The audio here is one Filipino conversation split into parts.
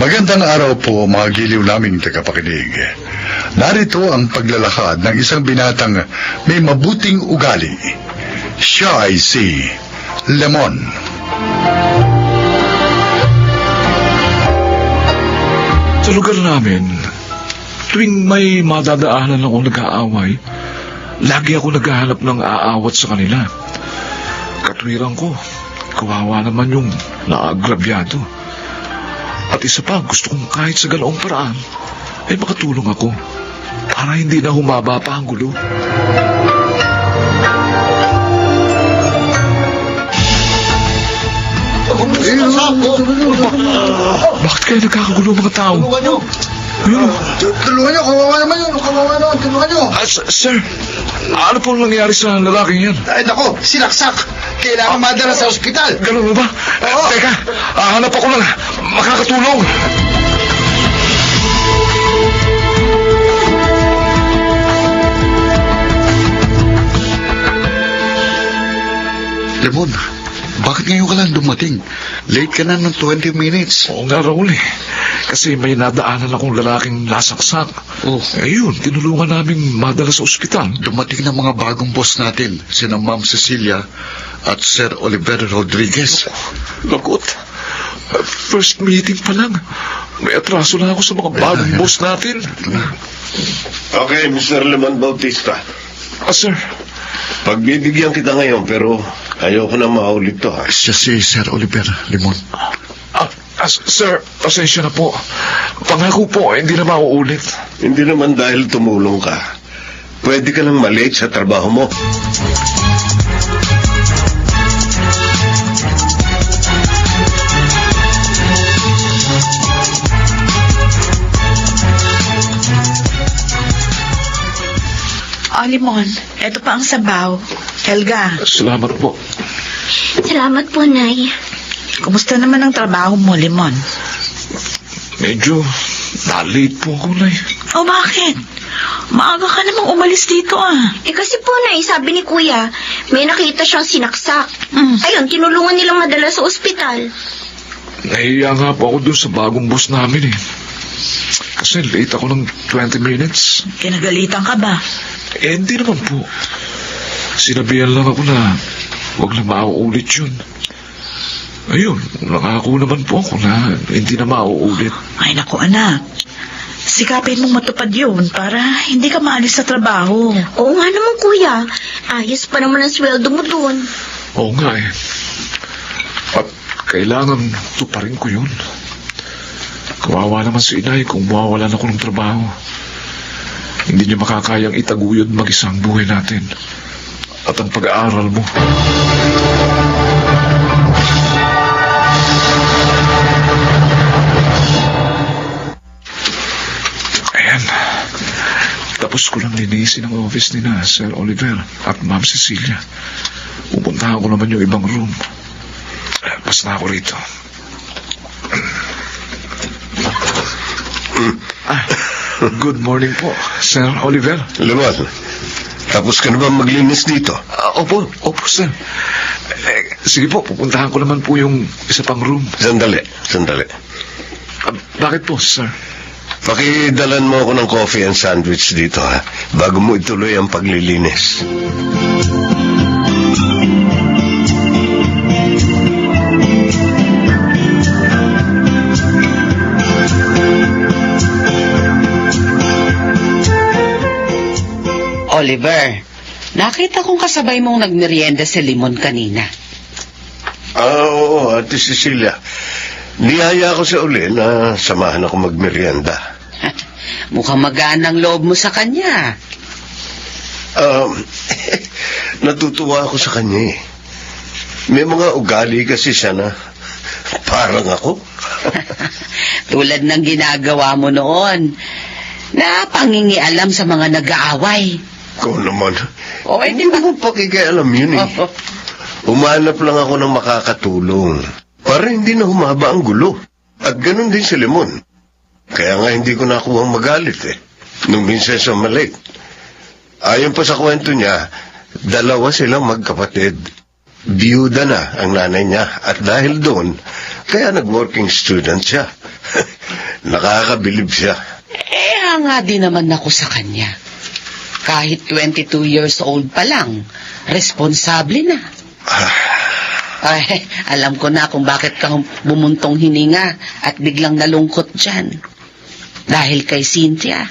Magandang araw po mga giliw naming tagapakinig. Narito ang paglalakad ng isang binatang may mabuting ugali. Siya ay si Lemon. Sa lugar namin, tuwing may madadaanan akong nag-aaway, lagi ako naghahanap ng aawat sa kanila. Katwiran ko, kawawa naman yung naagrabyado. At isa pa, gusto kong kahit sa ganoong paraan, ay makatulong ako para hindi na humaba pa ang gulo. Bakit kayo nagkakagulo mga tao? Tulungan nyo! Ayun. Tulungan nyo! Kawawa naman yun! Kawawa naman! Tulungan nyo! Sir, ano pong nangyari sa lalaking yan? Ay, nako! Sinaksak! Kailangan madala sa ospital! Ganun ba? Oo. Teka, hanap ako lang makakatulong. Lemon, bakit ngayon ka lang dumating? Late ka na ng 20 minutes. Oo nga, Raul eh. Kasi may nadaanan akong lalaking lasaksak. Oh. Ayun, tinulungan namin madala sa ospital. Dumating na mga bagong boss natin, sina Ma'am Cecilia at Sir Oliver Rodriguez. Lagot. First meeting pa lang. May atraso na ako sa mga bagong boss natin. Okay, Mr. Lemon Bautista. Sir. Pagbibigyan kita ngayon pero ayoko na maulit to, ha? Siya si Sir Oliver Lemon. Sir, pasensya na po. Pangako po, hindi na mauulit. Hindi naman dahil tumulong ka. Pwede ka lang malate sa trabaho mo. Limon, eto pa ang sabaw. Helga, Salamat po. Salamat po, Nay. kumusta naman ang trabaho mo, Limon? Medyo na-late po ako, Nay. O bakit? Maaga ka namang umalis dito Kasi po, Nay, sabi ni Kuya, may nakita siyang sinaksak. Mm. Ayun, tinulungan nilang madala sa ospital. Nahiya nga po ako dun sa bagong boss namin eh. Kasi late ako ng 20 minutes. Kinagalitan ka ba? Hindi naman po. Sinabihan lang ako na huwag na mauulit yun. Ayun, nangako naman po ako na hindi na mauulit. Ay naku anak, sikapin mong matupad yun para hindi ka maalis sa trabaho. Oo nga naman, Kuya. Ayos pa naman ang sweldo mo doon. Oo nga eh. At kailangan tuparin ko yun. Kawawa naman si inay kung mawawalan ako ng trabaho. Hindi niya makakayang itaguyod mag-isang buhay natin. At ang pag-aaral mo. Ayan. Tapos ko lang linisin ang office ni na Sir Oliver at Ma'am Cecilia. Pupuntahan ko naman yung ibang room. Pas na ako rito. Good morning po, Sir Oliver. Lemon, tapos ka na ba maglinis dito? Opo, sir. Sige po, pupuntahan ko naman po yung isa pang room. Sandali. Bakit po, sir? Pakidalan mo ako ng coffee and sandwich dito, ha? Bago mo ituloy ang paglilinis. Oliver, nakita kong kasabay mong nagmerienda si Limon kanina. Oo, Ate Cecilia. Niyaya ko sa uli na samahan ako magmerienda. Mukhang magaan ang loob mo sa kanya. Natutuwa ako sa kanya eh. May mga ugali kasi siya na parang ako. Tulad ng ginagawa mo noon, na pangingialam sa mga nag-aaway. Ikaw naman. O, Hindi mo pakikialam yun eh. Umanap lang ako ng makakatulong para hindi na humaba ang gulo. At ganun din si Lemon. Kaya nga hindi ko nakuha magalit eh. Nung minsan sa malik. Ayon pa sa kwento niya, dalawa silang magkapatid. Biyuda na ang nanay niya at dahil doon, kaya nag-working student siya. Nakakabilib siya. Hanga din naman ako sa kanya. Kahit 22 years old pa lang, responsable na. Ay, alam ko na kung bakit ka bumuntong hininga at biglang nalungkot dyan. Dahil kay Cynthia.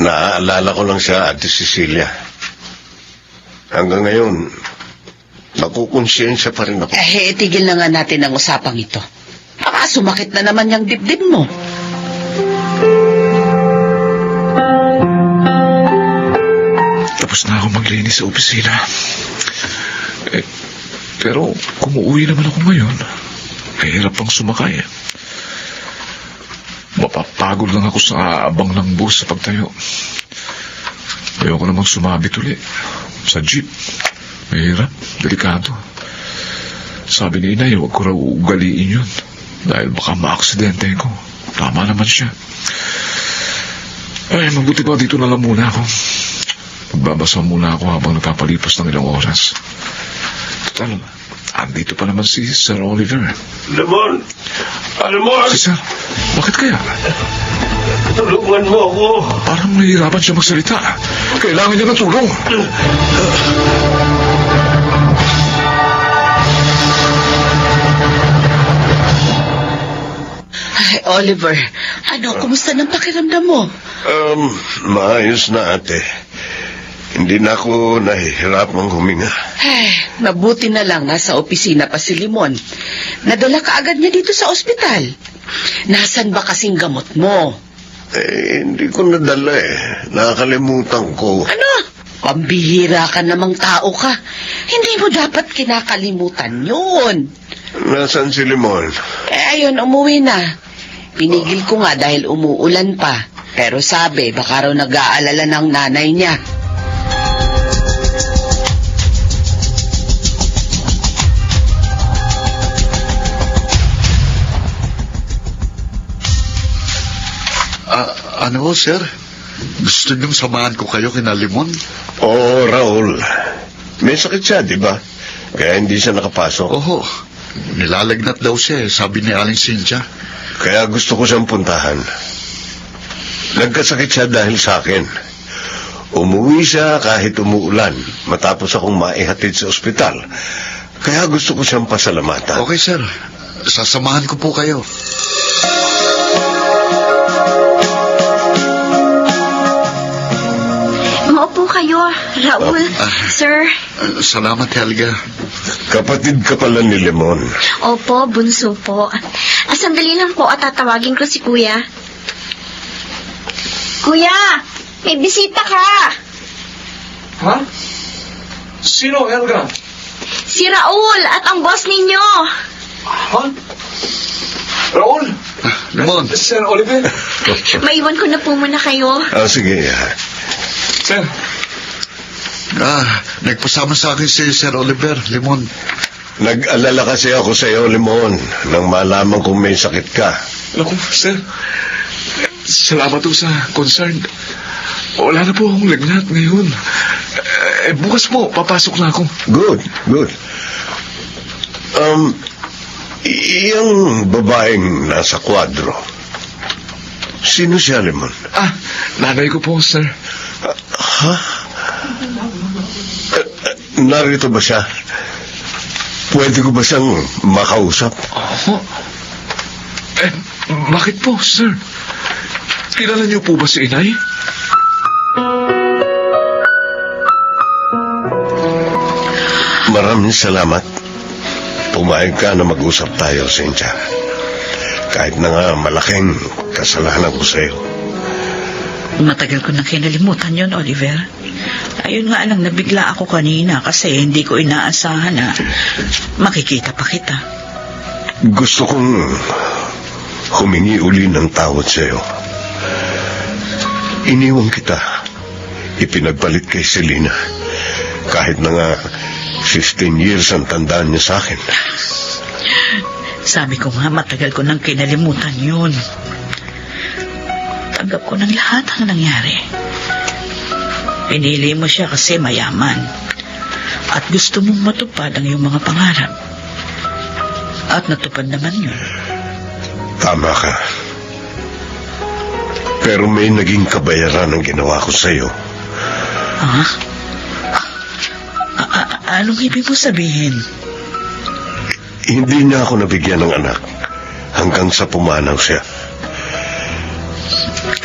Naaalala ko lang siya, Ate Cecilia. Hanggang ngayon, nakukonsensya pa rin ako. Tigil na nga natin ang usapang ito. Baka sumakit na naman yung dibdib mo. Tapos na ako maglinis sa opisina. Pero kung uuwi naman ako ngayon, mahirap pang sumakay. Mapapagod lang ako sa abang ng bus sa pagtayo. Ayoko namang sumabit uli sa jeep. Mahirap, delikado. Sabi ni inay, huwag ko raw ugaliin yun dahil baka maaksidente ko. Tama naman siya. Ay, mabuti pa dito na lang muna ako. Magbabasa muna ako habang nagpapalipas ng ilang oras. Total, andito pa naman si Sir Oliver. Lemon! Lemon! Si Sir, bakit kaya? Tulungan mo ako! Parang nahihirapan siya magsalita. Kailangan niya ng tulong. Ay, Oliver, kumusta ng pakiramdam mo? Maayos na, ate. Hindi na ako nahihirapang huminga. Ay, mabuti na lang nasa opisina pa si Limon. Nadala ka agad niya dito sa ospital. Nasaan ba kasing gamot mo? Hindi ko nadala Nakakalimutan ko. Ano? Pambihira ka namang tao ka. Hindi mo dapat kinakalimutan yun. Nasaan si Limon? Ayun, umuwi na. Pinigil ko nga dahil umuulan pa. Pero sabi, baka raw nag-aalala ng nanay niya. Ano, sir? Gusto niyong samahan ko kayo kina Limon? Oo, Raul. May sakit siya, di ba? Kaya hindi siya nakapasok. Oho, nilalagnat daw siya sabi ni Aling Cynthia. Kaya gusto ko siyang puntahan. Nagkasakit siya dahil sa akin. Umuwi siya kahit umuulan matapos akong maihatid sa ospital. Kaya gusto ko siyang pasalamatan. Okay, sir. Sasamahan ko po kayo. Maupo kayo, Raul. Sir. Salamat, Helga. Kapatid ka pala ni Lemon. Opo, bunso po. Sandali lang po at tatawagin ko si Kuya. Kuya, may bisita ka. Ha? Sino, Helga? Si Raul at ang boss ninyo. Ha? Raul? Limon. Sir Oliver? Maiwan ko na po muna kayo. Sige. Sir, Nagpasama sa akin si Sir Oliver, Limon. Nag-alala kasi ako sa iyo, Limon, nang malaman kong may sakit ka. naku, sir. Salamat po sa concern. Wala na po akong lagnat ngayon. Bukas po, papasok na ako. Good. Iyang babaeng nasa kwadro. Sino siya, Limon? Nanay ko po, sir. Ha? Narito ba siya? Pwede ko ba siyang makausap? Bakit po, sir? Kilala niyo po ba si inay? Maraming salamat. Pumayag ka na mag-usap tayo, Cynthia. Kahit na nga malaking kasalanan ko sa'yo. Matagal ko nang kinalimutan yon, Oliver. Ayun nga lang, nabigla ako kanina kasi hindi ko inaasahan na makikita pa kita. Gusto kong humingi uli ng tawad sa'yo. Iniwan kita. Ipinagpalit kay Selena. Kahit na nga 15 years ang tandaan niya sa akin. Sabi ko nga, matagal ko nang kinalimutan yun. Tanggap ko ng lahat ang nangyari. Pinili mo siya kasi mayaman. At gusto mong matupad ang iyong mga pangarap. At natupad naman yun. Tama ka. Pero may naging kabayaran ang ginawa ko sa'yo. Ha? Anong ibig mo sabihin? Hindi niya ako nabigyan ng anak hanggang sa pumanaw siya.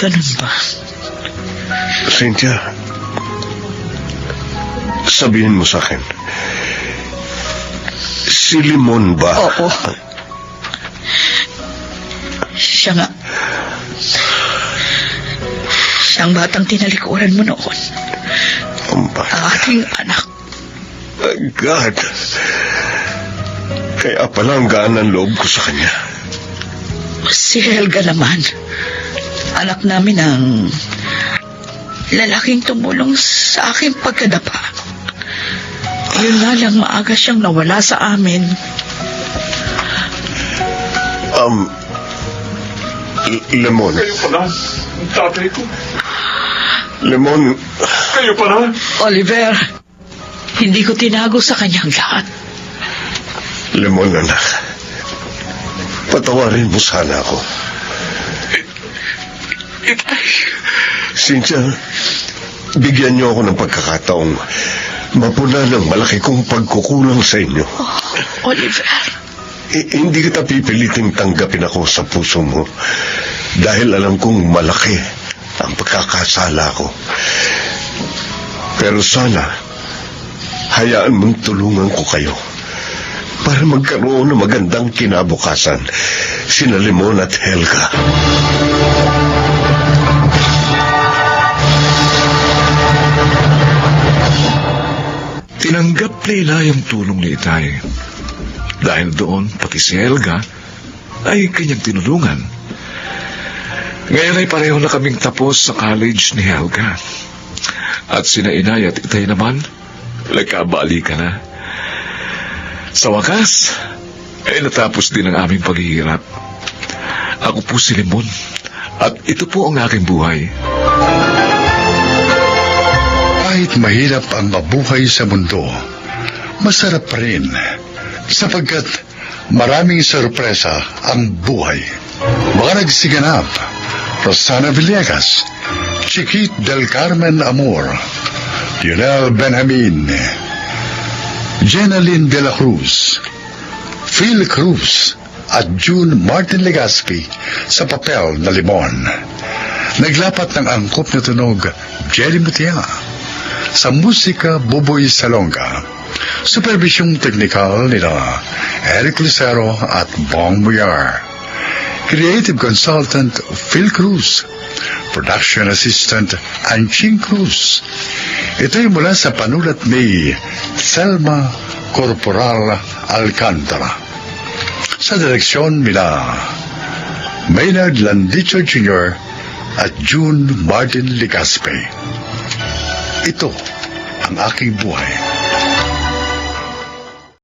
Ganun ba? Cynthia, sabihin mo sa akin, si Limon ba? Oo. Siya nga. Siyang batang tinalikuran mo noon. Ang bata. Aking anak. God. Kaya pala ang gaan ng loob ko sa kanya. Si Helga naman. Anak namin ang lalaking tumulong sa aking pagkadapa. Yun nga lang maaga siyang nawala sa amin. Lemon. Kayo pala, tatay ko. Lemon, Kayo pala. Oliver, hindi ko tinago sa kanyang lahat. Lemon anak. Patawarin mo sana ako. Cynthia, bigyan niyo ako ng pagkakataong mapuna ng malaki kong pagkukulang sa inyo. Oh, Oliver. Hindi kita pipiliting tanggapin ako sa puso mo dahil alam kong malaki ang pagkakasala ko. Pero sana, hayaan mong tulungan ko kayo para magkaroon ng magandang kinabukasan sina Limon at Helga. Tinanggap nila yung tulong ni Itay. Dahil doon, pati si Helga ay kanyang tinulungan. Ngayon ay pareho na kaming tapos sa college ni Helga. At sina Inay at Itay naman, nagkabalikan na. Sa wakas, ay natapos din ang aming paghihirap. Ako po si Limon, at ito po ang aking buhay. Kahit mahirap ang mabuhay sa mundo, masarap pa rin sapagkat maraming sorpresa ang buhay. Mga nagsiganap: Rosana Villegas, Chiquit del Carmen Amor, Lionel Benjamin, Jenaline de la Cruz, Phil Cruz at June Martin Legaspi sa papel na Limon. Naglapat ng angkop na tunog Jerry Mutia. Sa musika, Buboy Salonga. Supervisyong teknikal nila Eric Lucero at Bong Muyar. Creative consultant Phil Cruz. Production assistant Anching Cruz. Ito'y mula sa panulat ni Thelma Corporal Alcantara. Sa direksyon nila Maynard Landicho Jr. at June Martin Legaspi. Ito ang aking buhay.